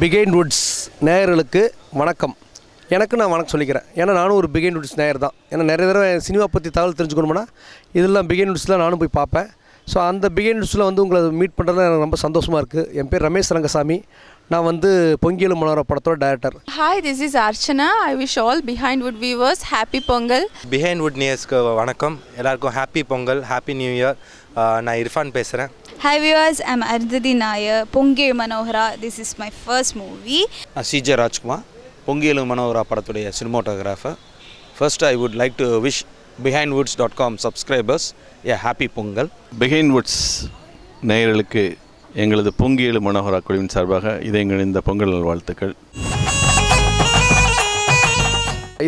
Behind Woods நேயர்களுக்கு வணக்கம். எனக்கு நான் வணக்கம் சொல்லிக்கிறேன். ஏன்னா நானும் ஒரு பிகைண்ட் வுட்ஸ் நேயர் தான். ஏன்னா நிறைய தடவை சினிமா பற்றி தகவல் தெரிஞ்சுக்கணும்னா இதெல்லாம் பிகைண்ட் வுட்ஸில் நானும் போய் பார்ப்பேன். ஸோ அந்த பிகைண்ட் வுட்ஸில் வந்து உங்களை மீட் பண்ணுறது எனக்கு ரொம்ப சந்தோஷமாக இருக்குது. என் பேர் ரமேஷ் ரங்கசாமி. நான் வந்து பொங்கியலும் மனோரா படத்தோட director. Hi, this is Archana. I wish all Behind Wood viewers happy Pongal. Behind Wood நேயர்ஸ்க்கு வணக்கம். எல்லாருக்கும் happy Pongal, happy new year. நான் இர்ஃபான் பேசுகிறேன். Hi viewers, I'm Ardhati Nair, Pongiyalum Manohara. This is my first movie. CJ Rajkumar, Pongiyalum Manohara படத்துடைய cinematographer. First I would like to wish behindwoods.com subscribers a happy Pongal. Behind Woods நேயர்களுக்கு எங்களது பொங்கியலும் மனோகரா குழுவின் சார்பாக இந்த பொங்கல் நல்வாழ்த்துக்கள்.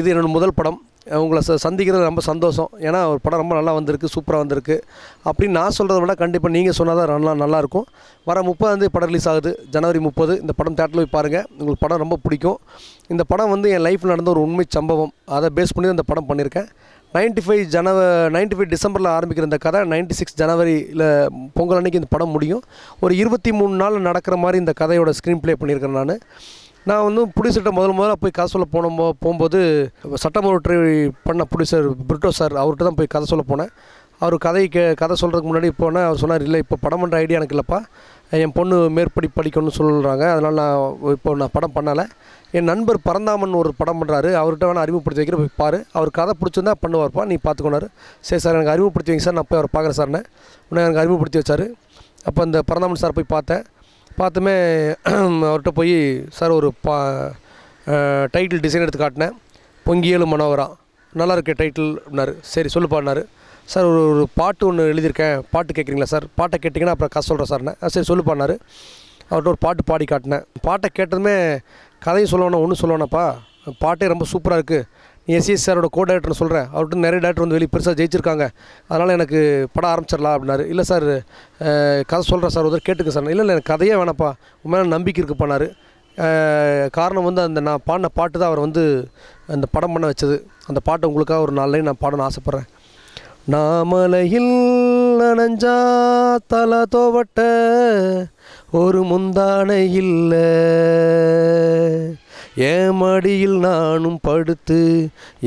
இது என்னோடய முதல் படம். உங்களை சந்திக்கிறது ரொம்ப சந்தோஷம். ஏன்னா ஒரு படம் ரொம்ப நல்லா வந்திருக்கு, சூப்பராக வந்திருக்கு அப்படின்னு நான் சொல்கிறத விட கண்டிப்பாக நீங்கள் சொன்னால் தான் நல்லாயிருக்கும். வர 30 படம் ரிலீஸ் ஆகுது, ஜனவரி 30. இந்த படம் தேட்டரில் போய் பாருங்கள், உங்களுக்கு படம் ரொம்ப பிடிக்கும். இந்த படம் வந்து என் லைஃப்பில் நடந்த ஒரு உண்மை சம்பவம், அதை பேஸ் பண்ணி இந்த படம் பண்ணியிருக்கேன். 95 டிசம்பரில் ஆரம்பிக்கிற இந்த கதை 96 ஜனவரியில் பொங்கல் அன்றைக்கி இந்த படம் முடியும். ஒரு 23 நாள் நடக்கிற மாதிரி இந்த கதையோட ஸ்க்ரீன் ப்ளே பண்ணியிருக்கேன். நான் வந்து ப்ரொடியூசர்கிட்ட முதல்ல போய் கதை சொல்ல போகும்போது சட்டமன்ற பண்ண ப்ரொடியூசர் பிரிட்டோ சார் அவர்கிட்ட தான் போய் கதை சொல்ல போனேன். அவர் கதை சொல்கிறதுக்கு முன்னாடி போனேன். அவர் சொன்னார், இல்லை இப்போ படம் பண்ணுற ஐடியா எனக்கு இல்லைப்பா, என் பொண்ணு மேற்படி படிக்கணும்னு சொல்கிறாங்க, அதனால் நான் படம் பண்ணலை. என் நண்பர் பரந்தாமன் ஒரு படம் பண்ணுறாரு, அவர்கிட்ட வேணால் அறிமுகப்படுத்தி வைக்கிற போய் பாரு, அவர் கதை பிடிச்சிருந்தா பண்ணுவார்ப்பா, நீ பார்த்துக்கோனாரு. சரி சார், எனக்கு அறிமுகப்படுத்தி வைங்க சார், நான் போய் அவரை பார்க்குறேன் சார்னு உடனே எனக்கு அறிமுகப்படுத்தி வச்சார். அப்போ அந்த பரந்தாமன் சார் போய் பார்த்துமே அவர்கிட்ட போய் சார் ஒரு டைட்டில் டிசைன் எடுத்து காட்டினேன், பொங்கியலும் மனோகரா, நல்லா இருக்கே டைட்டில் அப்படின்னாரு. சரி சொல்லுப்பாடினாரு. சார் ஒரு பாட்டு ஒன்று எழுதியிருக்கேன், பாட்டு கேட்குறீங்களா சார்? பாட்டை கேட்டிங்கன்னா அப்புறம் கதை சொல்கிறேன் சார்னே. சரி சொல்லுப்பாடினாரு. அவர்கிட்ட ஒரு பாட்டு பாடி காட்டினேன். பாட்டை கேட்டதுமே கதையும் சொல்லணும் ஒன்றும் சொல்லணும்ப்பா, பாட்டே ரொம்ப சூப்பராக இருக்குது, நீ எஸ்எஸ் சாரோட கோ டைரக்டர்னு சொல்கிறேன், அவர்கிட்ட நிறைய டேரக்டர் வந்து வெளியே பெருசாக ஜெயிச்சிருக்காங்க, அதனால் எனக்கு படம் ஆரம்பிச்சிடலாம் அப்படின்னாரு. இல்லை சார் கதை சொல்கிறேன் சார், ஒரு கேட்டுக்க சார். இல்லை எனக்கு கதையே வேணாப்பா, உண்மையான நம்பிக்கை இருக்குது பண்ணார். காரணம் வந்து அந்த நான் பாடின பாட்டு தான் அவர் வந்து அந்த படம் பண்ண வச்சது. அந்த பாட்டை உங்களுக்காக ஒரு 4 லைன் நான் பாடணும்னு ஆசைப்பட்றேன். நாமலையில் நனைஞ்சா தலை தோவட்ட ஒரு முந்தானை இல்லை, என் மடியில் நானும் படுத்து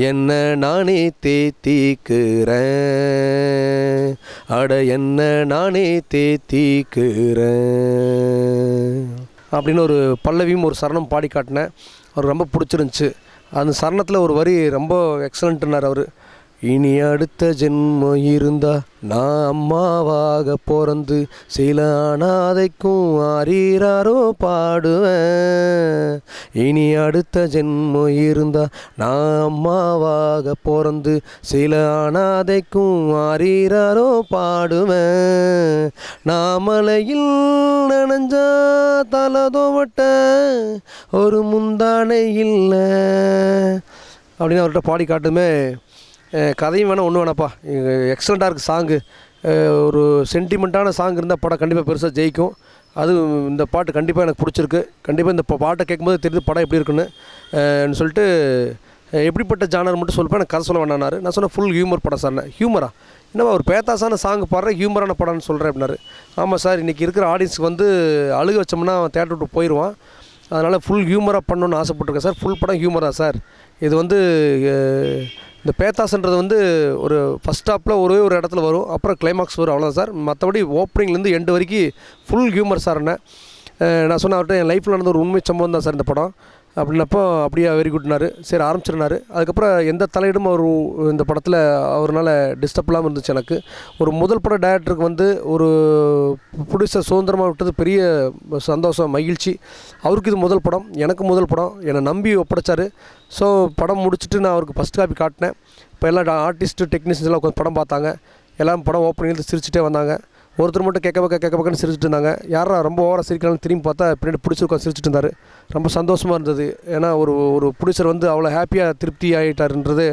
என்ன நானே தேத்திக்கிறேன், அட என்ன நானே தேத்திக்கிறேன் அப்படின்னு ஒரு பல்லவியும் ஒரு சரணம் பாடி காட்டினேன். அவருக்கு ரொம்ப பிடிச்சிருந்துச்சி. அந்த சரணத்தில் ஒரு வரி ரொம்ப எக்ஸலண்ட்டுன்னார் அவர். இனி அடுத்த ஜென்மம் இருந்தா நான் அம்மாவாக பிறந்து சில அனாதைக்கும் ஆரீராரோ பாடுவேன். இனி அடுத்த ஜென்மம் இருந்தா நான் அம்மாவாக பிறந்து சில அனாதைக்கும் ஆரீராரோ பாடுவேன். நாமலையில் நனைஞ்சா தலதோவட்ட ஒரு முந்தானை இல்லை அப்படின்னு அவர்கிட்ட பாடி காட்டுமே. கதையும் வேணால் ஒன்று வேணாப்பா, எக்ஸலண்ட்டாக இருக்குது சாங்கு. ஒரு சென்டிமெண்ட்டான சாங் இருந்தால் படம் கண்டிப்பாக பெருசாக ஜெயிக்கும். அது இந்த பாட்டு கண்டிப்பாக எனக்கு பிடிச்சிருக்கு. கண்டிப்பாக இந்த பாட்டை கேட்கும்போது தெரியுது படம் எப்படி இருக்குன்னு சொல்லிட்டு எப்படிப்பட்ட ஜானர் மட்டும் சொல்லப்போ எனக்கு கதை சொல்ல வேணானாரு. நான் சொன்னேன் ஃபுல் ஹியூமர் படம் சார். ஹியூமரா என்னவா ஒரு பேத்தாசான சாங் பாடுறேன், ஹியூமரான படம்னு சொல்கிறேன் அப்படின்னாரு. ஆமாம் சார், இன்றைக்கி இருக்கிற ஆடியன்ஸுக்கு வந்து அழுக வச்சோம்னா அவன் தேட்டர் விட்டு போயிடுவான், அதனால் ஃபுல் ஹியூமராக பண்ணணுன்னு ஆசைப்பட்டிருக்கேன் சார். ஃபுல் படம் ஹியூமரா சார். இது வந்து இந்த பேத்தாஸ்ன்றது வந்து ஒரு ஃபஸ்ட் ஸ்டாப்பில் ஒரே ஒரு இடத்துல வரும், அப்புறம் கிளைமாக்ஸ் வரும், அவ்வளோதான் சார். மற்றபடி ஓப்பனிங்லேருந்து எண்டு வரைக்கும் ஃபுல் ஹியூமர் சார். நான் சொன்ன அவர்கிட்ட என் லைஃப்பில் நடந்த ஒரு உண்மை சம்பவம் தான் சார் இந்த படம் அப்படின்னப்போ அப்படியே வெரி குட்னாரு. சரி ஆரம்பிச்சிருந்தாரு. அதுக்கப்புறம் எந்த தலையிடும் அவர் இந்த படத்தில் அவரால் டிஸ்டர்ப் இல்லாமல் இருந்துச்சு. எனக்கு ஒரு முதல் பட டைரக்டருக்கு வந்து ஒரு ப்ரொடியூசர் சுதந்திரமாக விட்டது பெரிய சந்தோஷம், மகிழ்ச்சி. அவருக்கு இது முதல் படம், எனக்கு முதல் படம், என்னை நம்பி ஒப்படைச்சார். ஸோ படம் முடிச்சுட்டு நான் அவருக்கு ஃபஸ்ட் காப்பி காட்டினேன். இப்போ எல்லா ஆர்டிஸ்ட்டு டெக்னீஷியன்ஸ் எல்லாம் உட்காந்து படம் பார்த்தாங்க. எல்லாம் படம் ஓப்பனிங்கில் சிரிச்சுட்டே வந்தாங்க. ஒருத்தர் மட்டும் கேட்க பக்கன்னு சிரிச்சுட்டு இருந்தாங்க. யாரா ரொம்ப ஓவராக சிரிக்கலாம்னு திரும்பி பார்த்தா பின்னாடி பிடிச்சிருக்கோம் சிரிச்சுட்டு இருந்தார். ரொம்ப சந்தோஷமாக இருந்தது. ஏன்னா ஒரு ப்ரொடியூசர் வந்து அவ்வளோ ஹாப்பியாக திருப்தி ஆகிட்டாருன்றது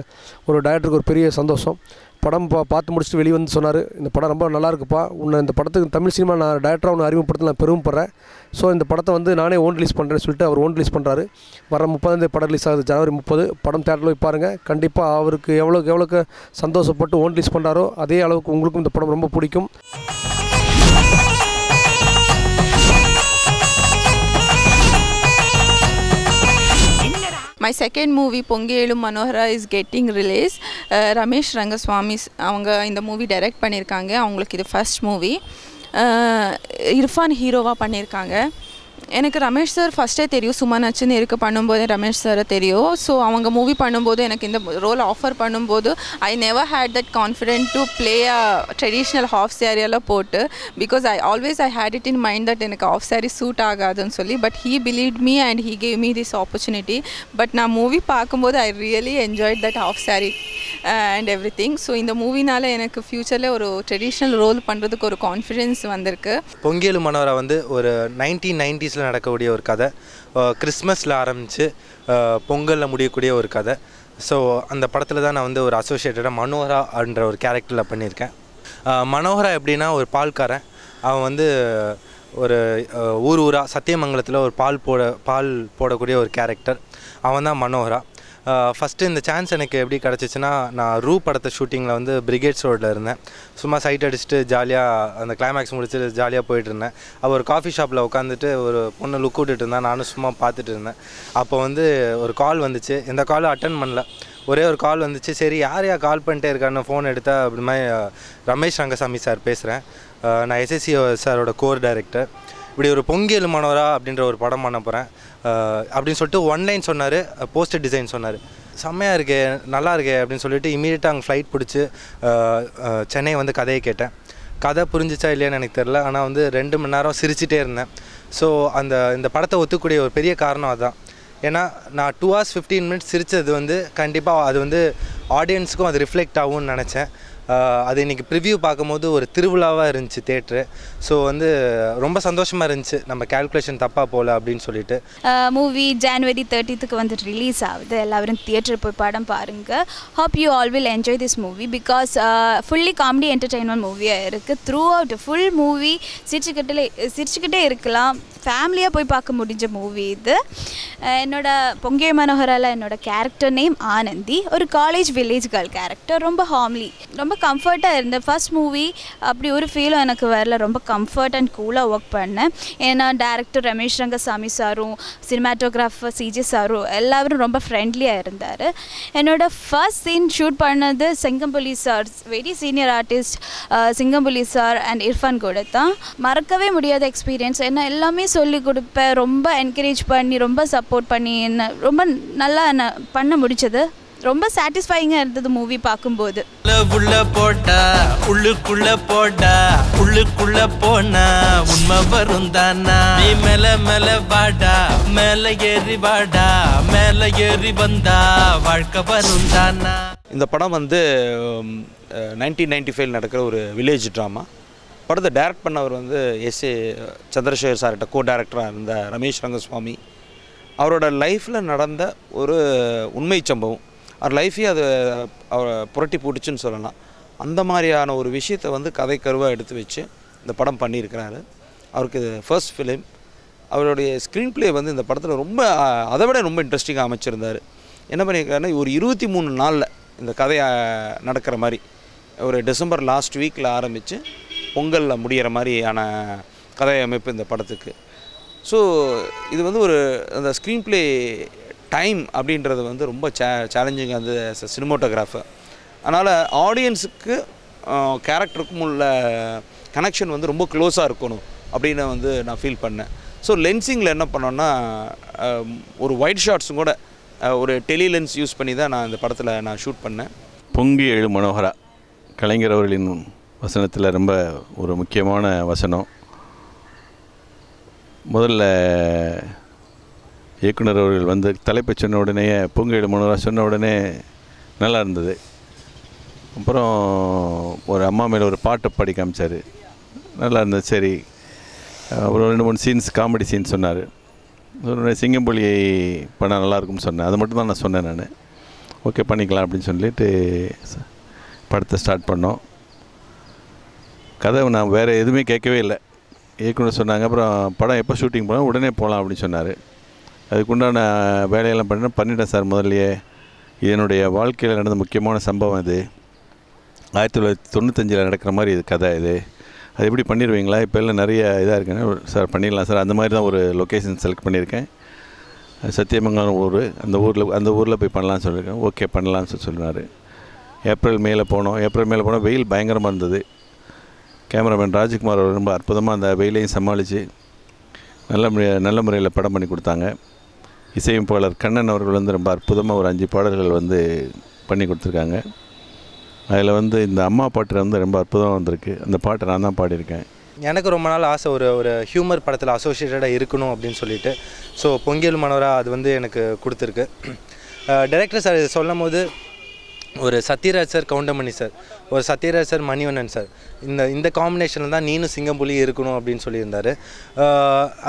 ஒரு டைரக்டருக்கு ஒரு பெரிய சந்தோஷம். படம் பார்த்து முடிச்சுட்டு வெளியே வந்து சொன்னார், இந்த படம் ரொம்ப நல்லாயிருக்குப்பா, உன்னை இந்த படத்துக்கு தமிழ் சினிமா நான் டைரக்டராக ஒன்று அறிமுகப்படுத்த நான் பெருமைப்படுறேன். ஸோ இந்த படத்தை வந்து நானே ஓன் ரிலீஸ் பண்ணுறேன்னு சொல்லிட்டு அவர் ஓன் ரிலீஸ் பண்ணுறாரு. வர 30 படம் ரிலீஸ் ஆகுது, ஜனவரி 30. படம் தேட்டரில் போய் பாருங்கள். கண்டிப்பாக அவருக்கு எவ்வளோக்கு சந்தோஷப்பட்டு ஓன் ரிலீஸ் பண்ணுறாரோ அதே அளவுக்கு உங்களுக்கும் இந்த படம் ரொம்ப பிடிக்கும். my second movie Pongelu Manohara is getting released. Ramesh Rangaswamy அவங்க இந்த மூவி டைரக்ட் பண்ணியிருக்காங்க. அவங்களுக்கு இது ஃபர்ஸ்ட் மூவி. இர்ஃபான் ஹீரோவாக பண்ணியிருக்காங்க. எனக்கு ரமேஷ் சார் ஃபஸ்ட்டே தெரியும், சும்மா நச்சுன்னு இருக்க பண்ணும்போது ரமேஷ் சாரை தெரியும். ஸோ அவங்க மூவி பண்ணும்போது எனக்கு இந்த ரோல் ஆஃபர் பண்ணும்போது I never had that confident to play a traditional half சாரியெல்லாம் போட்டு, because I had it in mind that எனக்கு ஆஃப் சாரி சூட் ஆகாதுன்னு சொல்லி. But he believed me and he gave me this opportunity. But நான் movie பார்க்கும்போது I really enjoyed that half sari and everything. So இந்த மூவினால் எனக்கு ஃப்யூச்சரில் ஒரு ட்ரெடிஷ்னல் ரோல் பண்ணுறதுக்கு ஒரு கான்ஃபிடென்ஸ் வந்திருக்கு. பொங்கேலு மனோகரா வந்து ஒரு 1990s நடக்கக்கூடிய ஒரு கதை, கிறிஸ்மஸில் ஆரம்பித்து பொங்கலில் முடியக்கூடிய ஒரு கதை. ஸோ அந்த படத்தில் தான் நான் வந்து ஒரு அசோசியேட்டடாக மனோகரா என்ற ஒரு கேரக்டரில் பண்ணியிருக்கேன். மனோகரா எப்படின்னா ஒரு பால்காரன். அவன் வந்து ஒரு ஊராக சத்தியமங்கலத்தில் ஒரு பால் போடக்கூடிய ஒரு கேரக்டர். அவன் தான் மனோகரா. ஃபஸ்ட்டு இந்த சான்ஸ் எனக்கு எப்படி கிடச்சிச்சின்னா, நான் ரூ படத்தை ஷூட்டிங்கில் வந்து பிரிகேட்ஸ் ரோட்டில் இருந்தேன். சும்மா சைட் அடிச்சுட்டு ஜாலியாக அந்த கிளைமேக்ஸ் முடிச்சுட்டு ஜாலியாக போயிட்டு இருந்தேன். அப்போ ஒரு காஃபி ஷாப்பில் உட்காந்துட்டு ஒரு பொண்ணை லுக் விட்டுட்டு இருந்தேன். நானும் சும்மா பார்த்துட்டு இருந்தேன். அப்போ வந்து ஒரு கால் வந்துச்சு. எந்த காலும் அட்டன் பண்ணல, ஒரே ஒரு கால் வந்துச்சு. சரி யார் கால் பண்ணிட்டே இருக்கான்னு ஃபோன் எடுத்தால் அப்படி மாதிரி ரமேஷ் ரங்கசாமி சார் பேசுகிறேன். நான் எஸ்எஸ்சி சாரோட கோர் டைரக்டர். இப்படி ஒரு பொங்கேலு மனோகரா அப்படின்ற ஒரு படம் பண்ண போகிறேன் அப்படின்னு சொல்லிட்டு ஒன்லைன் சொன்னார். போஸ்டர் டிசைன் சொன்னார். செம்மையாக இருக்கே, நல்லா இருக்கே அப்படின்னு சொல்லிட்டு இமீடியட்டாக அங்கே ஃப்ளைட் பிடிச்சி சென்னை வந்து கதையை கேட்டேன். கதை புரிஞ்சிச்சா இல்லையான்னு எனக்கு தெரில. ஆனால் வந்து 2 மணி நேரம் சிரிச்சிட்டே இருந்தேன். ஸோ இந்த படத்தை ஒத்துக்கூடிய ஒரு பெரிய காரணம் அதுதான். ஏன்னா நான் 2 hours 15 minutes சிரித்தது வந்து கண்டிப்பாக அது வந்து ஆடியன்ஸுக்கும் அது ரிஃப்ளெக்ட் ஆகும்னு நினச்சேன். அது இன்றைக்கி ப்ரிவ்யூ பார்க்கும்போது ஒரு திருவிழாவாக இருந்துச்சு தேட்ரு. ஸோ வந்து ரொம்ப சந்தோஷமாக இருந்துச்சு, நம்ம கேல்குலேஷன் தப்பாக போகல அப்படின்னு சொல்லிட்டு. மூவி January 30th வந்து ரிலீஸ் ஆகுது. எல்லாரும் தியேட்டர் போய் படம் பாருங்கள். Hope you all will enjoy this movie because fully comedy entertainment மூவியாக இருக்குது. த்ரூ அவுட் ஃபுல் மூவி சிரிச்சுக்கிட்டே இருக்கலாம். ஃபேமிலியாக போய் பார்க்க முடிஞ்ச மூவி இது. என்னோட பொங்கேலு மனோகராவில் என்னோட கேரக்டர் நேம் ஆனந்தி. ஒரு காலேஜ் வில்லேஜ் கேர்ள் கேரக்டர். ரொம்ப ஹாம்லி, ரொம்ப கம்ஃபர்ட்டாக இருந்தேன். ஃபர்ஸ்ட் மூவி அப்படி ஒரு ஃபீலும் எனக்கு வரல. ரொம்ப கம்ஃபர்ட் அண்ட் கூலாக ஒர்க் பண்ணேன். ஏன்னா டேரக்டர் ரமேஷ் ரங்கசாமி சாரும் சினிமாட்டோகிராஃபர் சிஜே சாரும் எல்லாரும் ரொம்ப ஃப்ரெண்ட்லியாக இருந்தார். என்னோடய ஃபர்ஸ்ட் சீன் ஷூட் பண்ணது Singampuli sir, very senior artist Singampuli sir and Irfan கூட தான். மறக்கவே முடியாத எக்ஸ்பீரியன்ஸ். என்ன எல்லாமே சொல்லி கொடுப்பேன். ரொம்ப என்கரேஜ் பண்ணி ரொம்ப சப்போர்ட் பண்ணி என்ன ரொம்ப நல்லா என்ன பண்ண முடிச்சது. ரொம்ப சாட்டிஸ்ஃபைங்காக இருந்தது மூவி பார்க்கும்போது. உள்ள போட்டா உள்ளுக்குள்ள போட்டா உள்ளுக்குள்ள போனா உண்மை வரும் தானா. நீ மேல வாடா மேல ஏறி வாடா மேல ஏறி வந்தா வாழ்க்கை வரும் தானா. இந்த படம் வந்து 1995 நடக்கிற ஒரு வில்லேஜ் ட்ராமா. படத்தை டைரக்ட் பண்ணவர் வந்து எஸ்ஏ சந்திரசேகர் சார்கிட்ட கோ டைரக்டராக இருந்த ரமேஷ் ரங்கசுவாமி. அவரோட லைஃப்பில் நடந்த ஒரு உண்மை சம்பவம், அவர் லைஃபையே அதை அவரை புரட்டி போட்டுச்சுன்னு சொல்லலாம். அந்த மாதிரியான ஒரு விஷயத்தை வந்து கதை கருவாக எடுத்து வச்சு இந்த படம் பண்ணியிருக்கிறாரு. அவருக்கு இது ஃபர்ஸ்ட் ஃபிலிம். அவருடைய ஸ்க்ரீன் ப்ளே வந்து இந்த படத்தில் ரொம்ப அதை விட ரொம்ப இன்ட்ரெஸ்டிங்காக அமைச்சிருந்தார். என்ன பண்ணியிருக்காருன்னா, ஒரு 23 நாளில் இந்த கதை நடக்கிற மாதிரி ஒரு டிசம்பர் லாஸ்ட் வீக்கில் ஆரம்பித்து பொங்கலில் முடிகிற மாதிரியான கதை அமைப்பு இந்த படத்துக்கு. ஸோ இது வந்து ஒரு அந்த ஸ்க்ரீன் ப்ளே டைம் அப்படின்றது வந்து ரொம்ப சேலஞ்சிங் அந்த சினிமோட்டோகிராஃபர். அதனால் ஆடியன்ஸுக்கு கேரக்டருக்கும் உள்ள கனெக்ஷன் வந்து ரொம்ப க்ளோஸாக இருக்கணும் அப்படின்னு வந்து நான் ஃபீல் பண்ணேன். ஸோ லென்ஸிங்கில் என்ன பண்ணோன்னா, ஒரு ஒயிட் ஷாட்ஸும் கூட ஒரு டெலி லென்ஸ் யூஸ் பண்ணி தான் நான் இந்த படத்தில் நான் ஷூட் பண்ணேன். பொங்கேலு மனோகரா கலைஞர் அவர்களின் வசனத்தில் ரொம்ப ஒரு முக்கியமான வசனம். முதல்ல இயக்குனர் அவர்கள் வந்து தலைப்பை சொன்ன உடனே பொங்கேலு மனோகரா சொன்ன உடனே நல்லா இருந்தது. அப்புறம் ஒரு அம்மா மேலே ஒரு பாட்டை பாடி காமிச்சார், நல்லா இருந்தது. சரி, அப்புறம் 2-3 சீன்ஸ் காமெடி சீன்ஸ் சொன்னார். சிங்கம்புலி பண்ணால் நல்லாயிருக்கும்னு சொன்னேன். அது மட்டும் தான் நான் சொன்னேன். நான் ஓகே பண்ணிக்கலாம் அப்படின்னு சொல்லிட்டு படத்தை ஸ்டார்ட் பண்ணோம். கதை நான் வேறு எதுவுமே கேட்கவே இல்லை. இயக்குனர் சொன்னாங்க, அப்புறம் படம் எப்போ ஷூட்டிங் போனால் உடனே போகலாம் அப்படின்னு சொன்னார். அதுக்குண்டான வேலையெல்லாம் பண்ணிட்டேன் சார். முதல்லையே இது என்னுடைய வாழ்க்கையில் நடந்த முக்கியமான சம்பவம். இது 1995 நடக்கிற மாதிரி இது கதை. இது அது எப்படி பண்ணிடுவீங்களா? இப்போ எல்லாம் நிறைய இதாக இருக்குன்னு சார் பண்ணிடலாம் சார். அந்த மாதிரி தான் ஒரு லொக்கேஷன் செலக்ட் பண்ணியிருக்கேன். சத்தியமங்கலம் ஊர், அந்த ஊரில் போய் பண்ணலான்னு சொல்லியிருக்கேன். ஓகே பண்ணலான்னு சொன்னார். ஏப்ரல் மேலே போனோம். வெயில் பயங்கரமாக இருந்தது. கேமராமேன் ராஜ்குமார் அவர் ரொம்ப அற்புதமாக அந்த வெயிலையும் சமாளித்து நல்ல முறையில் படம் பண்ணி கொடுத்தாங்க. இசையமைப்பாளர் கண்ணன் அவர்கள் வந்து ரொம்ப அற்புதமாக ஒரு 5 பாடல்கள் வந்து பண்ணி கொடுத்துருக்காங்க. அதில் வந்து இந்த அம்மா பாட்டு வந்து ரொம்ப அற்புதமாக வந்திருக்கு. அந்த பாட்டை நான் தான் பாடியிருக்கேன். எனக்கு ரொம்ப நாள் ஆசை ஒரு ஹியூமர் படத்தில் அசோசியேட்டடாக இருக்கணும் அப்படின்னு சொல்லிட்டு. ஸோ பொங்கல் மனோரா அது வந்து எனக்கு கொடுத்துருக்கு. டைரக்டர் சார் இது சொல்லும் போது ஒரு சத்யராஜ் சார், கவுண்டமணி சார், ஒரு சத்யராஜ் சார், மணிவண்ணன் சார், இந்த காம்பினேஷனில் தான் நீனும் சிங்கம்புலி இருக்கணும் அப்படின்னு சொல்லியிருந்தார்.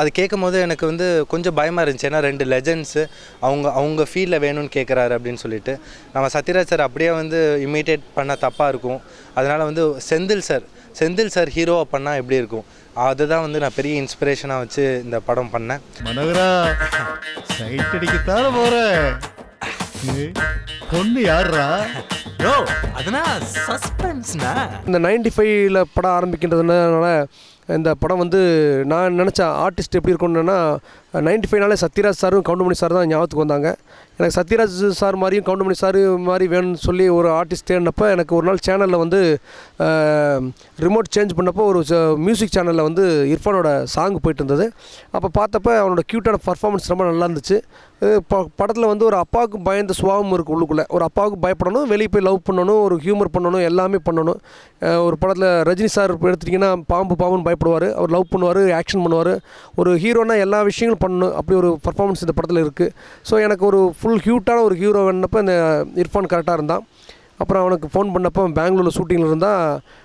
அது கேட்கும் போது எனக்கு வந்து கொஞ்சம் பயமாக இருந்துச்சு. ஏன்னா 2 லெஜண்ட்ஸு அவங்க ஃபீல்டில் வேணும்னு கேட்குறாரு அப்படின்னு சொல்லிட்டு. நம்ம சத்யராஜ் சார் அப்படியே வந்து இமிட்டேட் பண்ணால் தப்பாக இருக்கும். அதனால் வந்து செந்தில் சார் ஹீரோவாக பண்ணால் எப்படி இருக்கும், அதுதான் வந்து நான் பெரிய இன்ஸ்பிரேஷனாக வச்சு இந்த படம் பண்ணேன். மனோகரா சைட் அடிக்கத்தான போகிறேன். பொண்ணு யாரா? யோ அதனா சஸ்பென்ஸ்னா. இந்த 95ல் படம் ஆரம்பிக்கின்றதுனால இந்த படம் வந்து நான் நினச்சேன் ஆர்டிஸ்ட் எப்படி இருக்கணும்னா 95நாலே சத்யராஜ் சாரும் கவுண்டமணி சார் தான் ஞாபகத்துக்கு வந்தாங்க. எனக்கு சத்யராஜ் சார் மாதிரியும் கவுண்டமணி சார் மாதிரி வேணும்னு சொல்லி ஒரு ஆர்டிஸ்ட் தேடினப்போ எனக்கு ஒரு நாள் சேனலில் வந்து ரிமோட் சேஞ்ச் பண்ணப்போ ஒரு மியூசிக் சேனலில் வந்து இர்ஃபானோட சாங் போயிட்டு இருந்தது. அப்போ பார்த்தப்ப அவனோட க்யூட்டான பர்ஃபார்மன்ஸ் ரொம்ப நல்லா இருந்துச்சு. படத்தில் வந்து ஒரு அப்பாவுக்கு பயந்த சுபாவம் இருக்குது உள்ளுக்குள்ளே. ஒரு அப்பாவுக்கு பயப்படணும், வெளியே போய் லவ் பண்ணணும், ஒரு ஹியூமர் பண்ணணும், எல்லாமே பண்ணணும். ஒரு படத்தில் ரஜினி சார் எடுத்துட்டிங்கன்னா பாம்புன்னு பயப்படுவார், அவர் லவ் பண்ணுவார், ஆக்ஷன் பண்ணுவார். ஒரு ஹீரோனா எல்லா விஷயங்களும் பண்ணணும், அப்படி ஒரு பர்ஃபார்மன்ஸ் இந்த படத்தில் இருக்குது. ஸோ எனக்கு ஒரு ஃபுல் ஹியூட்டான ஒரு ஹீரோ வேணுனப்போ இந்த இர்ஃபான் கரெக்டாக இருந்தான். அப்புறம் அவனுக்கு ஃபோன் பண்ணப்போ பெங்களூரில் ஷூட்டிங்கில் இருந்தால்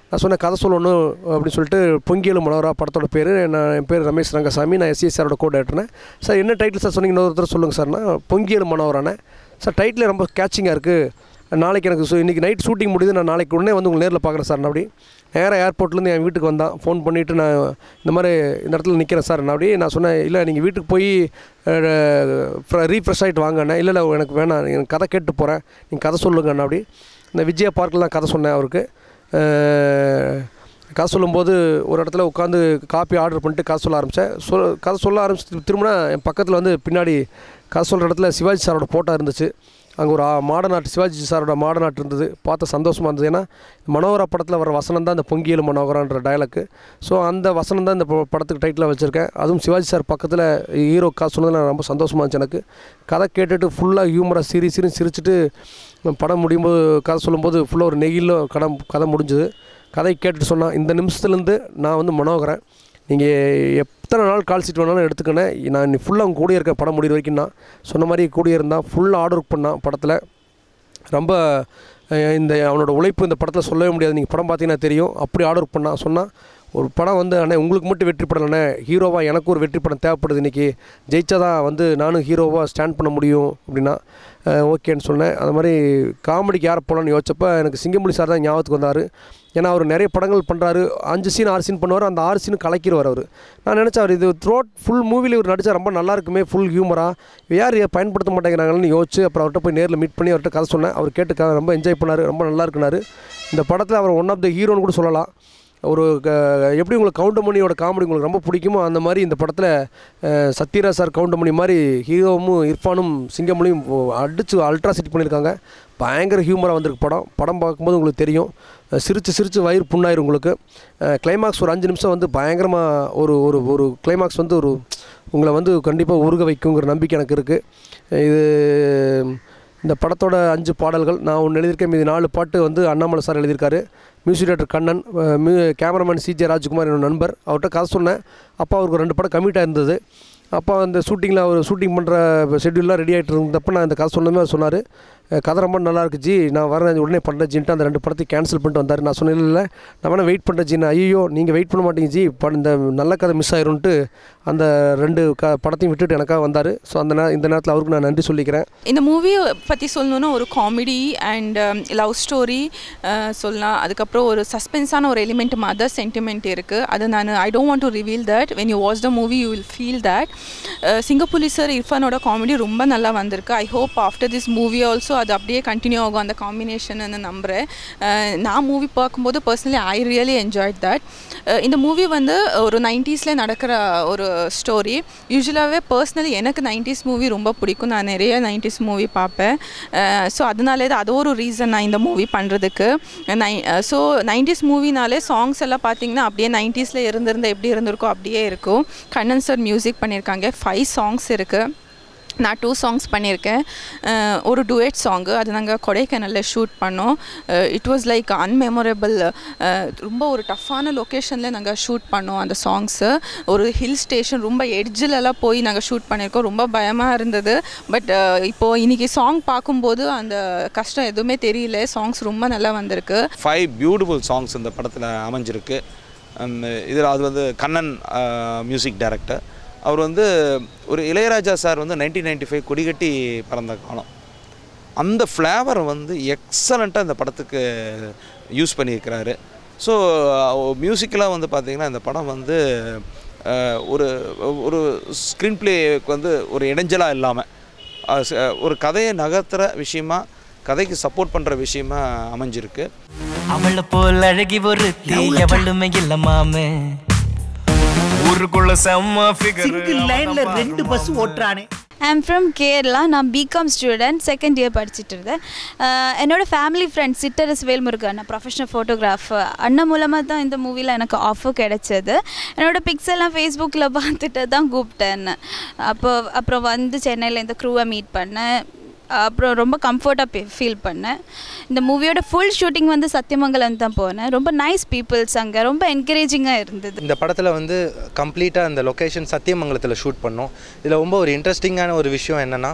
நான் சொன்னேன் கதை சொல்லணும் அப்படின்னு சொல்லிட்டு. பொங்கியல் மனோரா படத்தோட பேர். என் பேர் ரமேஷ் ரங்கசாமி, நான் எஸ்சி சாரோட கோ டைரக்டர்னேன். சார் என்ன டைட்டில் சார் சொன்னீங்க, இன்னொருத்தர் சொல்லுங்கள் சார்னா. பொங்கியல் மனோரானே சார், டைட்டில் ரொம்ப கேட்சிங்காக இருக்குது. நாளைக்கு எனக்கு இன்றைக்கி நைட் ஷூட்டிங் முடியுது, நான் நாளைக்கு உடனே வந்து உங்களை நேரில் பார்க்குறேன் சார். நான் அப்படி நேராக ஏர்போர்ட்லேருந்து என் வீட்டுக்கு வந்தான். ஃபோன் பண்ணிவிட்டு நான் இந்த மாதிரி இந்த இடத்துல நிற்கிறேன் சார். நான் அப்படியே நான் சொன்னேன், இல்லை நீங்கள் வீட்டுக்கு போய் ரீஃப்ரெஷ் ஆகிட்டு வாங்கண்ணே. இல்லை எனக்கு வேணாம், எனக்கு கதை கேட்டு போகிறேன், நீங்கள் கதை சொல்லுங்கண்ணா. அப்படி இந்த விஜயா பார்க்கில் தான் கதை சொன்னேன் அவருக்கு. கதை சொல்லும்போது ஒரு இடத்துல உட்காந்து காப்பி ஆர்டர் பண்ணிட்டு கதை சொல்ல ஆரம்பித்தேன். கதை சொல்ல ஆரம்பிச்சு திரும்பினா என் பக்கத்தில் வந்து பின்னாடி கதை சொல்கிற இடத்துல சிவாஜி சாரோட ஃபோட்டோ இருந்துச்சு. அங்கே ஒரு மாடர்ன் ஆர்ட், சிவாஜி சாரோட மாடர்ன் ஆர்ட் இருந்தது. பார்த்த சந்தோஷமாக இருந்தது. ஏன்னா மனோகரா படத்தில் வர வசனம் தான் இந்த பொங்கியல் மனோகரான்ற டயலாக்கு. ஸோ அந்த வசனம் தான் இந்த படத்துக்கு டைட்டிலாக வச்சுருக்கேன். அதுவும் சிவாஜி சார் பக்கத்தில் ஹீரோ காசு சொன்னதில் நான் ரொம்ப சந்தோஷமாக இருந்துச்சு. எனக்கு கதை கேட்டுட்டு ஃபுல்லாக ஹியூமராக சிரிச்சிட்டு படம் முடியும்போது கதை சொல்லும்போது ஃபுல்லாக ஒரு நெகிழில் கதை முடிஞ்சுது. கதை கேட்டுட்டு சொன்னால், இந்த நிமிஷத்துலேருந்து நான் வந்து மனோகரன், நீங்கள் எத்தனை நாள் கால் சீட் வேணாலும் எடுத்துக்கினேன், நான் ஃபுல்லாக அவங்க கூடிய இருக்க படம் முடிகிற வரைக்கும் நான் சொன்ன மாதிரி கூடிய இருந்தால் ஃபுல்லாக ஆர்டர் ஒர்க் பண்ணான் படத்தில். ரொம்ப இந்த அவனோட உழைப்பு இந்த படத்தில் சொல்லவே முடியாது. நீங்கள் படம் பார்த்தீங்கன்னா தெரியும். அப்படி ஆர்டர் ஒர்க் பண்ணால் சொன்னால் ஒரு படம் வந்து அண்ணே உங்களுக்கு மட்டும் வெற்றி படலண்ணே, ஹீரோவாக எனக்கு ஒரு வெற்றி படம் தேவைப்படுது, இன்றைக்கி ஜெயிச்சா தான் வந்து நானும் ஹீரோவாக ஸ்டாண்ட் பண்ண முடியும் அப்படின்னா ஓகேன்னு சொன்னேன். அது மாதிரி காமெடிக்கு யாரை போகலான்னு யோசிச்சப்போ எனக்கு சிங்கம்புலி சார் தான் ஞாபகத்துக்கு வந்தார். ஏன்னா அவர் நிறைய படங்கள் பண்ணுறாரு, 5 சீன் 6 சீன் பண்ணுவார், அந்த 6 சீன் கலக்கிடுவார் அவர். நான் நினச்சேன் அவர் இது த்ரோட் ஃபுல் மூவியில் இவர் நடித்தா ரொம்ப நல்லா இருக்குமே, ஃபுல் ஹியூமராக யார் பயன்படுத்த மாட்டேங்கிறாங்கன்னு யோசிச்சு அப்புறம் அவர்கிட்ட போய் நேரில் மீட் பண்ணி அவர்கிட்ட கதை சொன்னேன். அவர் கேட்டு ரொம்ப என்ஜாய் பண்ணார், ரொம்ப நல்லா இருக்குனாரு. இந்த படத்தில் அவர் ஒன் ஆஃப் த ஹீரோன்னு கூட சொல்லலாம். ஒரு எப்படி உங்களுக்கு கவுண்டமணியோட காமெடி உங்களுக்கு ரொம்ப பிடிக்குமோ அந்த மாதிரி இந்த படத்தில் சத்யராஜ் சார் கவுண்டமணி மாதிரி ஹீரோவும் இர்ஃபானும் சிங்கமணியும் அடித்து அல்ட்ராசிட்டி பண்ணியிருக்காங்க. பயங்கர ஹியூமராக வந்திருக்கு படம் பார்க்கும்போது உங்களுக்கு தெரியும். சிரித்து வயிறு புண்ணாயிரும் உங்களுக்கு. கிளைமாக்ஸ் ஒரு 5 நிமிஷம் வந்து பயங்கரமாக ஒரு ஒரு ஒரு கிளைமாக்ஸ் வந்து ஒரு உங்களை வந்து கண்டிப்பாக உருக வைக்குங்கிற நம்பிக்கை எனக்கு இருக்குது. இது இந்த படத்தோட 5 பாடல்கள் நான் ஒன்று எழுதியிருக்கேன். மீது 4 பாட்டு வந்து அண்ணாமலை சார் எழுதியிருக்காரு. Music director Kannan, cameraman CJ Rajkumar என்னோட நண்பர். அவர்கிட்ட கதை சொன்னேன். அப்போ அவருக்கு 2 படம் கமிட்டாக இருந்தது. அப்போ அந்த ஷூட்டிங்கில் அவர் ஷூட்டிங் பண்ணுற ஷெட்யூல்லாம் ரெடி ஆகிட்டு இருந்தப்போ நான் இந்த கதை சொன்னதுமே அவர் சொன்னார், கதை ரொம்ப நல்லாயிருக்கு ஜி, நான் வரேன் உடனே பண்ணுறேன் ஜின்ட்டு அந்த 2 படத்தையும் கேன்சல் பண்ணிட்டு வந்தார். நான் சொன்னேன் இல்லை நான் வேணால் வெயிட் பண்ணுறேன் ஜி. நான் ஐயோ நீங்கள் வெயிட் பண்ண மாட்டீங்க ஜி, இந்த நல்ல கதை மிஸ் ஆயிரும்ன்ட்டு அந்த 2 படத்தையும் விட்டுட்டு எனக்காக வந்தார். ஸோ இந்த நேரத்தில் அவருக்கு நான் நன்றி சொல்லிக்கிறேன். இந்த மூவியை பற்றி சொல்லணுன்னா ஒரு காமெடி அண்ட் லவ் ஸ்டோரி சொல்லலாம். அதுக்கப்புறம் ஒரு சஸ்பென்ஸான ஒரு எலிமெண்ட் மதர் சென்டிமெண்ட் இருக்குது. அது நான் I don't want to reveal that. When you watch the movie you will feel that. Singampuli sir இர்ஃபானோட காமெடி ரொம்ப நல்லா வந்திருக்கு. I hope after this movie also அது அப்படியே கண்டினியூ ஆகும் அந்த காம்பினேஷன்னு நம்புகிறேன். நான் மூவி பார்க்கும்போது personally I really enjoyed that. இந்த மூவி வந்து ஒரு 90s நடக்கிற ஒரு ஸ்டோரி. யூஸ்வலாகவே பர்சனலி எனக்கு 90s மூவி ரொம்ப பிடிக்கும். நான் நிறைய 90s மூவி பார்ப்பேன். ஸோ அதனாலே தான் அது ஒரு ரீசன் நான் இந்த மூவி பண்ணுறதுக்கு. ஸோ 90s மூவினாலே சாங்ஸ் எல்லாம் பார்த்தீங்கன்னா அப்படியே 90s இருந்திருந்த எப்படி இருந்திருக்கோ அப்படியே இருக்கும். கண்ணன் சார் மியூசிக் பண்ணியிருக்காங்க. 5 சாங்ஸ் இருக்குது. நான் 2 சாங்ஸ் பண்ணியிருக்கேன். ஒரு டுவேட் சாங்கு அது நாங்கள் கொடைக்கானலில் ஷூட் பண்ணோம். It was like unmemorable. ரொம்ப ஒரு டஃப்பான லொக்கேஷனில் நாங்கள் ஷூட் பண்ணோம் அந்த சாங்ஸு. ஒரு ஹில் ஸ்டேஷன் ரொம்ப எட்ஜிலெல்லாம் போய் நாங்கள் ஷூட் பண்ணியிருக்கோம். ரொம்ப பயமாக இருந்தது. பட் இப்போது இன்றைக்கி சாங் பார்க்கும்போது அந்த கஷ்டம் எதுவுமே தெரியல. சாங்ஸ் ரொம்ப நல்லா வந்திருக்கு. 5 பியூட்டிஃபுல் சாங்ஸ் இந்த படத்தில் அமைஞ்சிருக்கு. இதில் அது வந்து கண்ணன் மியூசிக் டைரக்டர். அவர் வந்து ஒரு இளையராஜா சார் வந்து 1995 கொடிகட்டி பறந்த காலம். அந்த ஃப்ளேவர் வந்து எக்ஸலண்ட்டாக இந்த படத்துக்கு யூஸ் பண்ணியிருக்கிறாரு. ஸோ மியூசிக்கலாக வந்து பார்த்திங்கன்னா இந்த படம் வந்து ஒரு ஒரு ஸ்க்ரீன் பிளேக்கு வந்து ஒரு இடைஞ்சலாக இல்லாமல் ஒரு கதையை நகர்த்துகிற விஷயமா, கதைக்கு சப்போர்ட் பண்ணுற விஷயமா அமைஞ்சிருக்கு. அவளை போல் அழகி ஒரு எவளுமே இல்லை மாமே, ஊருக்குள்ள செம்ம ஃபிகர், சிங்கிள் லைன்ல 2 பஸ் ஓட்றானே. I am from Kerala. நான் பிகாம் ஸ்டூடெண்ட், செகண்ட் இயர் படிச்சுட்டு இருந்தேன். என்னோடய ஃபேமிலி ஃப்ரெண்ட் சிட்டரஸ் வேல்முருகன், நான் ப்ரொஃபஷனல் ஃபோட்டோகிராஃபர். அண்ணன் மூலமாக தான் இந்த மூவியில் எனக்கு ஆஃபர் கிடைச்சது. என்னோடய பிக்ஸ் எல்லாம் ஃபேஸ்புக்கில் பார்த்துட்டு தான் கூப்பிட்டேன். அப்புறம் வந்து சென்னையில் இந்த க்ரூவை மீட் பண்ணேன். அப்புறம் ரொம்ப கம்ஃபர்ட்டாக ஃபீல் பண்ணேன். இந்த மூவியோட ஃபுல் ஷூட்டிங் வந்து சத்தியமங்கலம் தான் போனேன். ரொம்ப நைஸ் பீப்புள்ஸ் அங்கே, ரொம்ப என்கரேஜிங்காக இருந்தது. இந்த படத்தில் வந்து கம்ப்ளீட்டாக அந்த லொக்கேஷன் சத்தியமங்கலத்தில் ஷூட் பண்ணோம். இதில் ரொம்ப ஒரு இன்ட்ரெஸ்டிங்கான ஒரு விஷயம் என்னென்னா,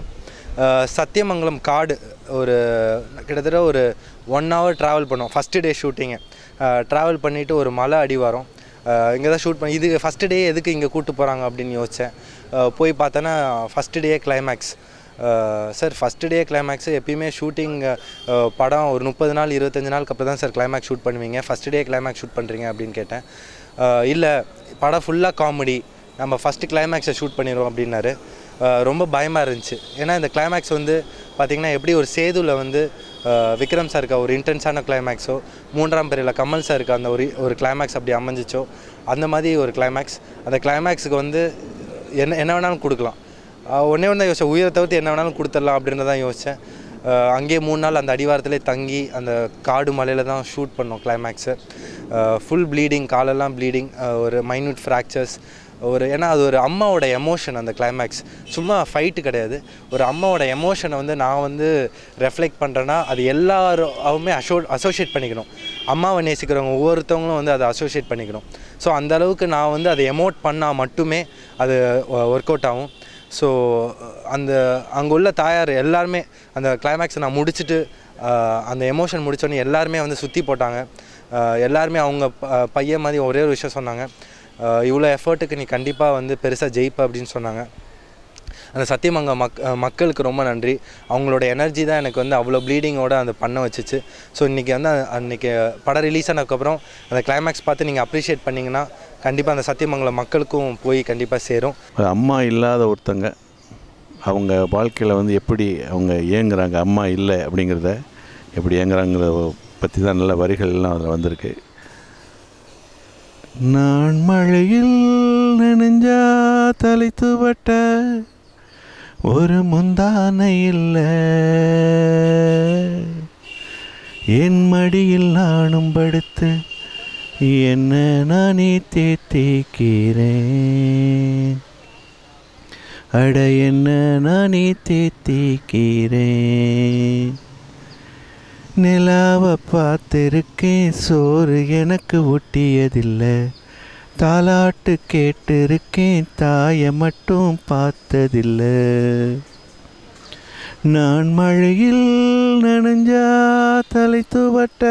சத்தியமங்கலம் காடு ஒரு கிட்டத்தட்ட ஒரு 1 hour ட்ராவல் பண்ணோம். ஃபஸ்ட்டு டே ஷூட்டிங்கு ட்ராவல் பண்ணிவிட்டு ஒரு மலை அடிவாரம் இங்கே தான் ஷூட் பண்ணி, இது ஃபஸ்ட்டு டே எதுக்கு இங்கே கூப்பிட்டு போகிறாங்க அப்படின்னு யோசித்தேன். போய் பார்த்தோன்னா first day climax. Sir first day climax எப்பயுமே ஷூட்டிங் படம் ஒரு 30 நாள் 25 நாளுக்கு அப்புறம் தான் சார் கிளைமேக்ஸ் ஷூட் பண்ணுவீங்க, ஃபஸ்ட்டு டே கிளைமேக்ஸ் ஷூட் பண்ணுறீங்க அப்படின்னு கேட்டேன். இல்லை படம் ஃபுல்லாக காமெடி, நம்ம ஃபஸ்ட்டு கிளைமேக்ஸை ஷூட் பண்ணிடுவோம் அப்படின்னாரு. ரொம்ப பயமாக இருந்துச்சு. ஏன்னா இந்த கிளைமேக்ஸ் வந்து பார்த்திங்கன்னா எப்படி ஒரு சேதுவில் வந்து விக்ரம் சாருக்கு ஒரு இன்டென்ஸான கிளைமேக்ஸோ, 3ஆம் பிறையில் கமல் சாருக்கு அந்த ஒரு கிளைமேக்ஸ் அப்படி அமைஞ்சிச்சோ, அந்த மாதிரி ஒரு கிளைமேக்ஸ். அந்த கிளைமேக்ஸுக்கு வந்து என்ன வேணாலும் கொடுக்கலாம். ஒன்றே ஒன்று தான் யோசித்தேன், உயிரை தவிர்த்து என்ன வேணாலும் கொடுத்துடலாம் அப்படின்னு தான் யோசித்தேன். அங்கேயே 3 நாள் அந்த அடிவாரத்திலே தங்கி அந்த காடு மலையில் தான் ஷூட் பண்ணோம் கிளைமேக்ஸு. ஃபுல் ப்ளீடிங், காலெல்லாம் ப்ளீடிங், ஒரு மைன்யூட் ஃப்ராக்சர்ஸ், ஏன்னா அது ஒரு அம்மாவோட எமோஷன். அந்த கிளைமேக்ஸ் சும்மா ஃபைட்டு கிடையாது, ஒரு அம்மாவோட எமோஷனை வந்து நான் வந்து ரெஃப்ளெக்ட் பண்ணுறேன்னா அது எல்லாருமே அசோசியேட் பண்ணிக்கணும். அம்மாவை நேசிக்கிறவங்க ஒவ்வொருத்தவங்களும் வந்து அதை அசோசியேட் பண்ணிக்கணும். ஸோ அந்தளவுக்கு நான் வந்து அதை எமோட் பண்ணால் மட்டுமே அது ஒர்க் அவுட் ஆகும். ஸோ அங்கே உள்ள தாயார் எல்லாருமே அந்த கிளைமேக்ஸை நான் முடிச்சுட்டு அந்த எமோஷன் முடித்தோடனே எல்லாருமே வந்து சுற்றி போட்டாங்க. எல்லாருமே அவங்க பையன் மாதிரி ஒரே ஒரு விஷயம் சொன்னாங்க, இவ்வளோ எஃபர்ட்டுக்கு நீ கண்டிப்பாக வந்து பெருசாக ஜெயிப்ப அப்படின்னு சொன்னாங்க. அந்த சத்தியமங்க மக்களுக்கு ரொம்ப நன்றி. அவங்களோட எனர்ஜி தான் எனக்கு வந்து அவ்வளோ ப்ளீடிங்கோடு அந்த பண்ண வச்சுச்சு. ஸோ இன்றைக்கி வந்து அன்றைக்கி படம் ரிலீஸ் ஆனதுக்கப்புறம் அந்த கிளைமேக்ஸ் பார்த்து நீங்கள் அப்ரிஷியேட் பண்ணிங்கன்னா கண்டிப்பாக அந்த சத்தியமங்கலம் மக்களுக்கும் போய் கண்டிப்பாக சேரும். அம்மா இல்லாத ஒருத்தங்க அவங்க வாழ்க்கையில் வந்து எப்படி அவங்க ஏங்குறாங்க, அம்மா இல்லை அப்படிங்கிறத எப்படி ஏங்குறாங்கிறத பற்றி தான் நல்ல வரிகள்லாம் அதில் வந்திருக்கு. நான் மழையில் நெஞ்சா தலைத்துவட்ட ஒரு முந்தானை இல்லை, என் மடியில் நானும் படுத்து என்ன நானே தேத்திக்கிறேன், அட என்ன நானே தேத்திக்கிறேன். நிலாவை பார்த்திருக்கேன், சோறு எனக்கு ஒட்டியதில்லை, தாலாட்டு கேட்டிருக்கேன், தாயை மட்டும் பார்த்ததில்லை. நான் மழையில் நனைஞ்சா தலை துவட்ட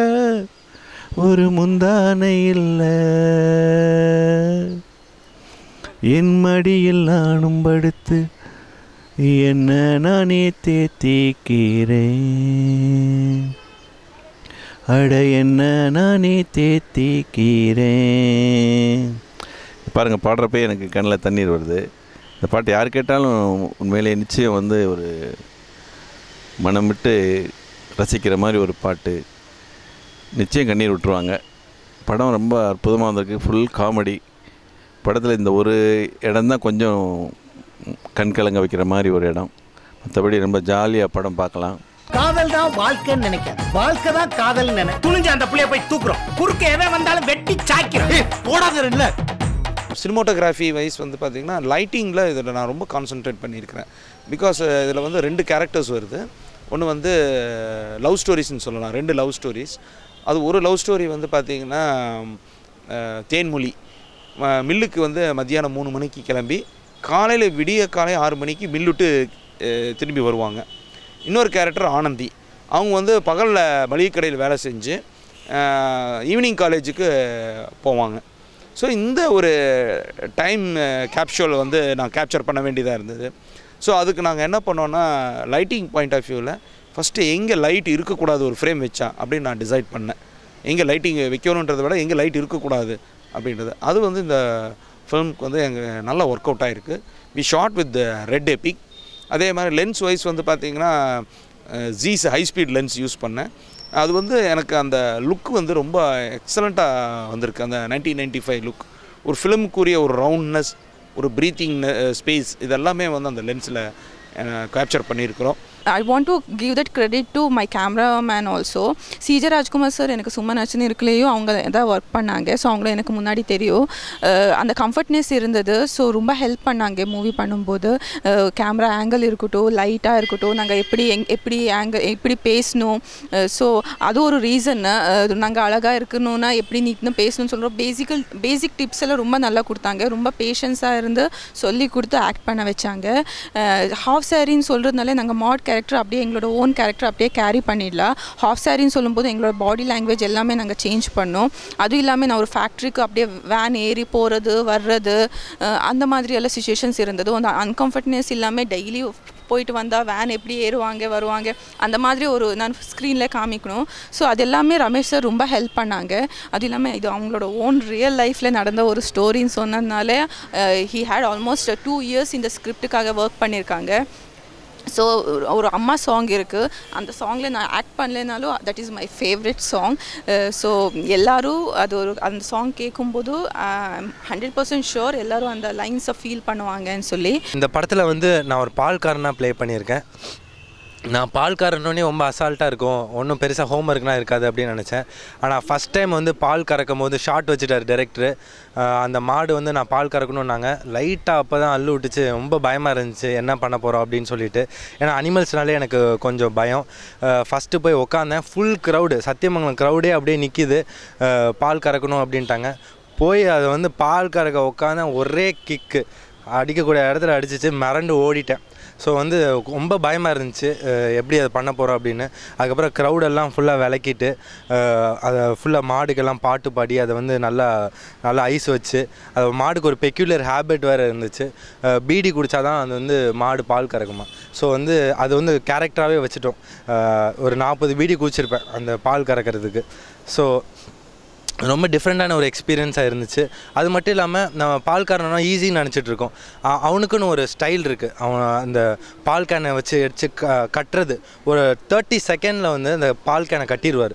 ஒரு முந்தானை இல்லை, என் மடியில் நானும் படுத்து என்ன நானே தேத்திக்கிறேன், அட என்ன நானே தேத்திக்கிறேன். பாருங்கள், பாடுறப்பே எனக்கு கண்ணில் தண்ணீர் வருது. இந்த பாட்டு யார் கேட்டாலும் உண்மையிலே நிச்சயம் வந்து ஒரு மனம் விட்டு ரசிக்கிற மாதிரி ஒரு பாட்டு. நிச்சயம் கண்ணீர் விட்டுருவாங்க. படம் ரொம்ப அற்புதமாக வந்திருக்கு. Full comedy. படத்தில் இந்த ஒரு இடம்தான் கொஞ்சம் கண் கலங்க வைக்கிற மாதிரி ஒரு இடம். மற்றபடி ரொம்ப ஜாலியாக படம் பார்க்கலாம். காதல் தான் வாழ்க்கைன்னு நினைக்காது, வாழ்க்கை தான் காதல் நினை. துணிஞ்சு அந்த புள்ளைய போய் தூக்குறோம், குறுக்க எவன் வந்தாலும் வெட்டி சாய்க்கிறோம். போடாத இல்லை. சினிமோட்டோகிராஃபி வைஸ் வந்து பார்த்திங்கன்னா லைட்டிங்கில் இதில் நான் ரொம்ப கான்சன்ட்ரேட் பண்ணியிருக்கிறேன். பிகாஸ் இதில் வந்து 2 கேரக்டர்ஸ் வருது. ஒன்று வந்து லவ் ஸ்டோரிஸ்ன்னு சொல்லலாம், 2 லவ் ஸ்டோரிஸ். அது ஒரு லவ் ஸ்டோரி வந்து பார்த்திங்கன்னா தேன்மொழி மில்லுக்கு வந்து மத்தியானம் 3 மணிக்கு கிளம்பி காலையில் விடிய காலை 6 மணிக்கு மில்லுட்டு திரும்பி வருவாங்க. இன்னொரு கேரக்டர் ஆனந்தி. அவங்க வந்து பகலில் மளிகை கடையில் வேலை செஞ்சு ஈவினிங் காலேஜுக்கு போவாங்க. ஸோ இந்த ஒரு டைம் கேப்சூல் வந்து நான் கேப்சர் பண்ண வேண்டியதாக இருந்தது. ஸோ அதுக்கு நாங்கள் என்ன பண்ணோன்னா லைட்டிங் பாயிண்ட் ஆஃப் வியூவில் ஃபஸ்ட்டு எங்கே லைட் இருக்கக்கூடாது ஒரு ஃப்ரேம் வச்சா அப்படின்னு நான் டிசைட் பண்ணேன். எங்கே லைட்டிங் வைக்கணுன்றதை விட எங்கே லைட் இருக்கக்கூடாது அப்படின்றது. அது வந்து இந்த ஃபிலிம்க்கு வந்து எங்கள் நல்லா ஒர்க் அவுட் ஆகிருக்கு. We shot with Red Epic. அதே மாதிரி லென்ஸ் வைஸ் வந்து பார்த்திங்கன்னா Zeiss high speed lens use பண்ணேன். அது வந்து எனக்கு அந்த லுக் வந்து ரொம்ப எக்ஸலண்ட்டாக வந்திருக்கு. அந்த 1995 லுக், ஒரு ஃபிலிமுக்குரிய ஒரு ரவுண்ட்னஸ், ஒரு ப்ரீத்திங் ஸ்பேஸ், இதெல்லாமே வந்து அந்த லென்ஸில் கேப்சர் பண்ணியிருக்கிறோம். I want to give that credit to my cameraman also. CJ Rajkumar sir எனக்கு சும்மா நச்சுன்னு இருக்கலையும் அவங்க எதாவது ஒர்க் பண்ணாங்க. ஸோ அவங்கள எனக்கு முன்னாடி தெரியும். அந்த கம்ஃபர்ட்னஸ் இருந்தது. ஸோ ரொம்ப ஹெல்ப் பண்ணாங்க மூவி பண்ணும்போது. கேமரா ஆங்கிள் இருக்கட்டும், லைட்டாக இருக்கட்டும், நாங்கள் எப்படி ஆங்கிள் எப்படி பேசணும். ஸோ அது ஒரு ரீசன். நாங்கள் அழகாக இருக்கணும்னா எப்படி நீட்னு பேசணும்னு சொல்கிறோம். பேசிக் டிப்ஸ் எல்லாம் ரொம்ப நல்லா கொடுத்தாங்க. ரொம்ப பேஷன்ஸாக இருந்து சொல்லி கொடுத்து ஆக்ட் பண்ண வச்சாங்க. ஹாஃப் சாரின்னு சொல்கிறதுனால நாங்கள் மாட் கேரக்டர் அப்படியே எங்களோட ஓன் கேரக்டர் அப்படியே கேரி பண்ணிடலாம். ஹாஃப் சாரின்னு சொல்லும்போது எங்களோட பாடி லாங்குவேஜ் எல்லாமே நாங்கள் சேஞ்ச் பண்ணோம். அதுவும் இல்லாமல் நான் ஒரு ஃபேக்ட்ரிக்கு அப்படியே வேன் ஏறி போகிறது வர்றது அந்த மாதிரி எல்லாம் சுச்சுவேஷன்ஸ் இருந்தது. அந்த அன்கம்ஃபர்ட்னஸ் இல்லாமல் டெய்லி போயிட்டு வந்தால் வேன் எப்படி ஏறுவாங்க வருவாங்க அந்த மாதிரி ஒரு நான் ஸ்க்ரீனில் காமிக்கணும். ஸோ அது எல்லாமே ரமேஷ் சார் ரொம்ப ஹெல்ப் பண்ணாங்க. அது இல்லாமல் இது அவங்களோட ஓன் ரியல் லைஃப்பில் நடந்த ஒரு ஸ்டோரின்னு சொன்னதுனால ஹீ ஹேட் ஆல்மோஸ்ட் 2 years இந்த ஸ்கிரிப்டுக்காக ஒர்க் பண்ணியிருக்காங்க. ஸோ ஒரு அம்மா சாங் இருக்குது. அந்த சாங்கில் நான் ஆக்ட் பண்ணலைனாலும் that is my favourite song. So எல்லோரும் அந்த சாங் கேட்கும்போது 100% ஷுர் எல்லோரும் அந்த லைன்ஸை ஃபீல் பண்ணுவாங்கன்னு சொல்லி. இந்த படத்தில் வந்து நான் ஒரு பால்காரனாக ப்ளே பண்ணியிருக்கேன். நான் பால்காரனோடனே ரொம்ப அசால்ட்டாக இருக்கும், ஒன்றும் பெருசாக ஹோம் ஒர்க்லாம் இருக்காது அப்படின்னு நினச்சேன். ஆனால் ஃபஸ்ட் டைம் வந்து பால் கறக்கும் போது ஷார்ட் வச்சுட்டார் டைரக்டரு. அந்த மாடு வந்து நான் பால் கறக்கணுன்னாங்க. லைட்டாக அப்போ தான் அள்ளு விட்டுச்சு. ரொம்ப பயமாக இருந்துச்சு என்ன பண்ண போகிறோம் அப்படின்னு சொல்லிட்டு. ஏன்னா அனிமல்ஸ்னாலே எனக்கு கொஞ்சம் பயம். ஃபஸ்ட்டு போய் உட்காந்தேன். ஃபுல் க்ரௌடு, சத்தியமங்கலம் க்ரௌடே அப்படியே நிற்கிது. பால் கறக்கணும் அப்படின்ட்டாங்க. போய் அதை வந்து பால் கறக்க உட்காந்தேன். ஒரே கிக்கு அடிக்கக்கூடிய இடத்துல அடிச்சிச்சு. மிரண்டு ஓடிட்டேன். ஸோ வந்து ரொம்ப பயமாக இருந்துச்சு எப்படி அதை பண்ண போகிறோம் அப்படின்னு. அதுக்கப்புறம் க்ரௌடெல்லாம் ஃபுல்லாக விளக்கிட்டு அதை ஃபுல்லாக மாடுக்கெல்லாம் பாட்டு பாடி அதை வந்து நல்லா ஐஸ் வச்சு அது மாடுக்கு ஒரு பெக்யூலர் ஹேபிட் வேறு இருந்துச்சு. பீடி குடித்தா தான் அது வந்து மாடு பால் கறக்குமா. ஸோ வந்து அது வந்து கேரக்டராகவே வச்சுட்டோம். ஒரு 40 பீடி குடிச்சிருப்பேன் அந்த பால் கறக்கிறதுக்கு. ஸோ ரொம்ப டிஃப்ரெண்ட்டான ஒரு எக்ஸ்பீரியன்ஸாக இருந்துச்சு. அது மட்டும் இல்லாமல் நம்ம பால் காரனா ஈஸின்னு நினச்சிட்ருக்கோம். அவனுக்குன்னு ஒரு ஸ்டைல் இருக்குது. அவன் அந்த பால் கேனை வச்சு கட்டுறது ஒரு 30 செகண்டில் வந்து அந்த பால் கேனை கட்டிடுவார்.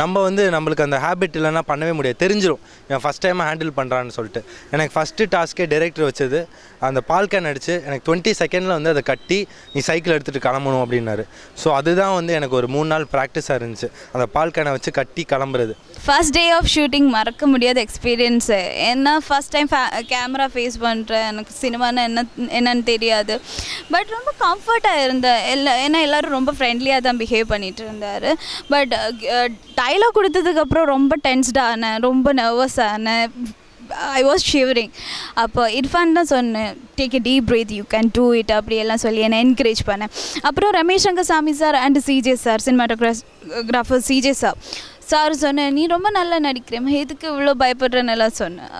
நம்ம வந்து நம்மளுக்கு அந்த ஹேபிட் இல்லைன்னா பண்ணவே முடியாது, தெரிஞ்சிடும் என் ஃபஸ்ட் டைமாக ஹேண்டில் பண்ணுறான்னு சொல்லிட்டு. எனக்கு ஃபஸ்ட்டு டாஸ்க்கே டைரக்டர் வச்சது அந்த பால் கேன் அடித்து எனக்கு 20 செகண்டில் வந்து அதை கட்டி நீ சைக்கிள் எடுத்துகிட்டு கிளம்பணும் அப்படின்னாரு. ஸோ அதுதான் வந்து எனக்கு ஒரு 3 நாள் ப்ராக்டிஸாக இருந்துச்சு, அந்த பால் கேனை வச்சு கட்டி கிளம்புறது. ஃபர்ஸ்ட் டே ஆஃப் ஷூட்டிங் மறக்க முடியாத எக்ஸ்பீரியன்ஸு. ஏன்னா ஃபஸ்ட் டைம் கேமரா ஃபேஸ் பண்ணுறேன், எனக்கு சினிமான்னு என்னன்னு தெரியாது. பட் ரொம்ப கம்ஃபர்ட்டாக இருந்தேன். ஏன்னா எல்லோரும் ரொம்ப ஃப்ரெண்ட்லியாக தான் பிஹேவ் பண்ணிகிட்டு இருந்தார். பட் டைலாக் கொடுத்ததுக்கப்புறம் ரொம்ப டென்ஸ்டாக ஆனேன், ரொம்ப நர்வஸ் ஆனேன். I was shivering. அப்போ இர்ஃபான் தான் சொன்னேன், take a deep breath, you can do it அப்படியெல்லாம் சொல்லி என்னை என்கரேஜ் பண்ணேன். அப்புறம் Ramesh Rangasamy sir and CJ sir, cinematographer CJ sir சொன்னேன், நீ ரொம்ப நல்லா நடிக்கிறேன், எதுக்கு இவ்வளோ பயப்படுறேன்னெல்லாம் சொன்னேன்.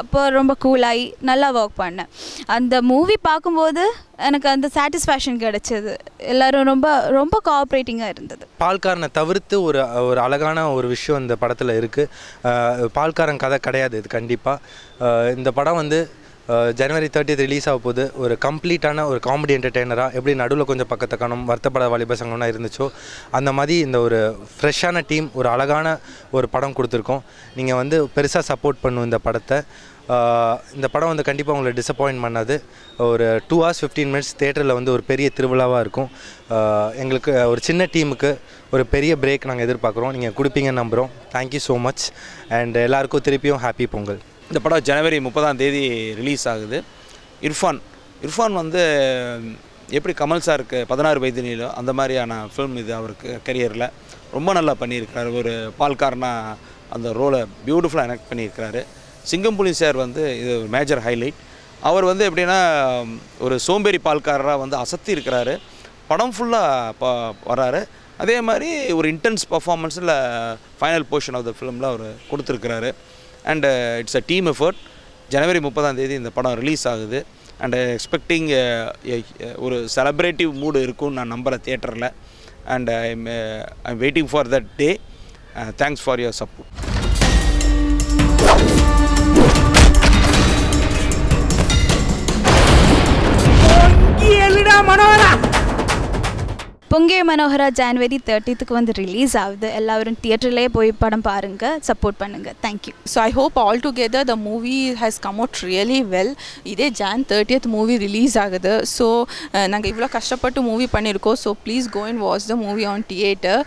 அப்போ ரொம்ப கூலாகி நல்லா ஒர்க் பண்ணேன். அந்த மூவி பார்க்கும்போது எனக்கு அந்த சாட்டிஸ்ஃபேக்ஷன் கிடச்சிது. எல்லோரும் ரொம்ப ரொம்ப கோஆப்ரேட்டிங்காக இருந்தது. பால்காரனை தவிர்த்து ஒரு அழகான ஒரு விஷயம் இந்த படத்தில் இருக்குது. பால்காரன் கதை கிடையாது இது கண்டிப்பாக. இந்த படம் வந்து ஜனவரி 30th ரிலீஸ் ஆக போகுது. ஒரு கம்ப்ளீட்டான ஒரு காமெடி என்டர்டெய்னராக எப்படி நடுவில் கொஞ்சம் பக்கத்தை காணும் வருத்தப்பட வாலிப சங்கம்னா இருந்துச்சோ அந்த மாதிரி இந்த ஒரு ஃப்ரெஷ்ஷான டீம் ஒரு அழகான ஒரு படம் கொடுத்துருக்கோம். நீங்கள் வந்து பெருசாக சப்போர்ட் பண்ணும் இந்த படத்தை. இந்த படம் வந்து கண்டிப்பாக உங்களை டிசப்பாயின்ட் பண்ணாது. ஒரு 2 hours 15 minutes தேட்டரில் வந்து ஒரு பெரிய திருவிழாவாக இருக்கும். எங்களுக்கு ஒரு சின்ன டீமுக்கு ஒரு பெரிய பிரேக் நாங்கள் எதிர்பார்க்குறோம். நீங்கள் கொடுப்பீங்கன்னு நம்புகிறோம். தேங்க்யூ ஸோ மச் அண்ட் எல்லாருக்கும் திருப்பியும் ஹாப்பி பொங்கல். இந்த படம் ஜனவரி 30 ரிலீஸ் ஆகுது. இர்ஃபான் வந்து எப்படி கமல் சாருக்கு 16 வயது நீளம் அந்த மாதிரியான ஃபிலிம் இது அவருக்கு கரியரில் ரொம்ப நல்லா பண்ணியிருக்கிறாரு. ஒரு பால்காரனா அந்த ரோலை பியூட்டிஃபுல்லாக எனக்ட் பண்ணியிருக்கிறாரு. சிங்கம்புலி சார் வந்து இது ஒரு மேஜர் ஹைலைட். அவர் வந்து எப்படின்னா ஒரு சோம்பேறி பால்காரராக வந்து அசத்தி இருக்கிறாரு. படம் ஃபுல்லாக வராரு. அதே மாதிரி ஒரு இன்டென்ஸ் பர்ஃபார்மன்ஸில் ஃபைனல் போர்ஷன் ஆஃப் த ஃபிலிமில் அவர் கொடுத்துருக்கிறாரு. And it's a team effort. ஜனவரி 30 இந்த படம் ரிலீஸ் ஆகுது. அண்ட் எக்ஸ்பெக்டிங் ஒரு செலப்ரேட்டிவ் மூடு இருக்கும்னு நான் நம்புகிறேன் தியேட்டரில். And I'm waiting for that day. Thanks for your support. Ponge Manohara ஜனவரி 30th வந்து ரிலீஸ் ஆகுது. எல்லாரும் தியேட்டர்லேயே போய் படம் பாருங்கள், சப்போர்ட் பண்ணுங்கள். Thank you. So I hope all together the movie has come out really well. இதே Jan 30th மூவி ரிலீஸ் ஆகுது. ஸோ நாங்கள் இவ்வளோ கஷ்டப்பட்டு மூவி பண்ணியிருக்கோம். So please go and watch the movie on theatre.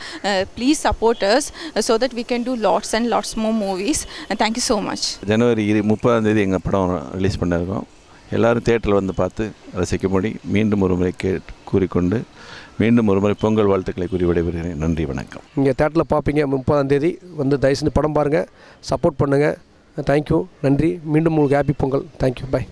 Please support us so that we can do lots and lots more movies. Thank you so much. ஜனவரி 30 எங்கள் படம் release பண்ணியிருக்கோம். எல்லோரும் தியேட்டரில் வந்து பார்த்து ரசிக்கும்படி மீண்டும் ஒரு முறை கூறிக்கொண்டு மீண்டும் ஒரு முறை பொங்கல் வாழ்த்துக்களை கூறி விடைபெறுகிறேன். நன்றி, வணக்கம். இங்கே தேட்டரில் பார்ப்பீங்க 30 வந்து தயவுசெய்து படம் பாருங்கள், சப்போர்ட் பண்ணுங்கள். தேங்க்யூ, நன்றி. மீண்டும் உங்களுக்கு ஹாப்பி பொங்கல். Thank you, by.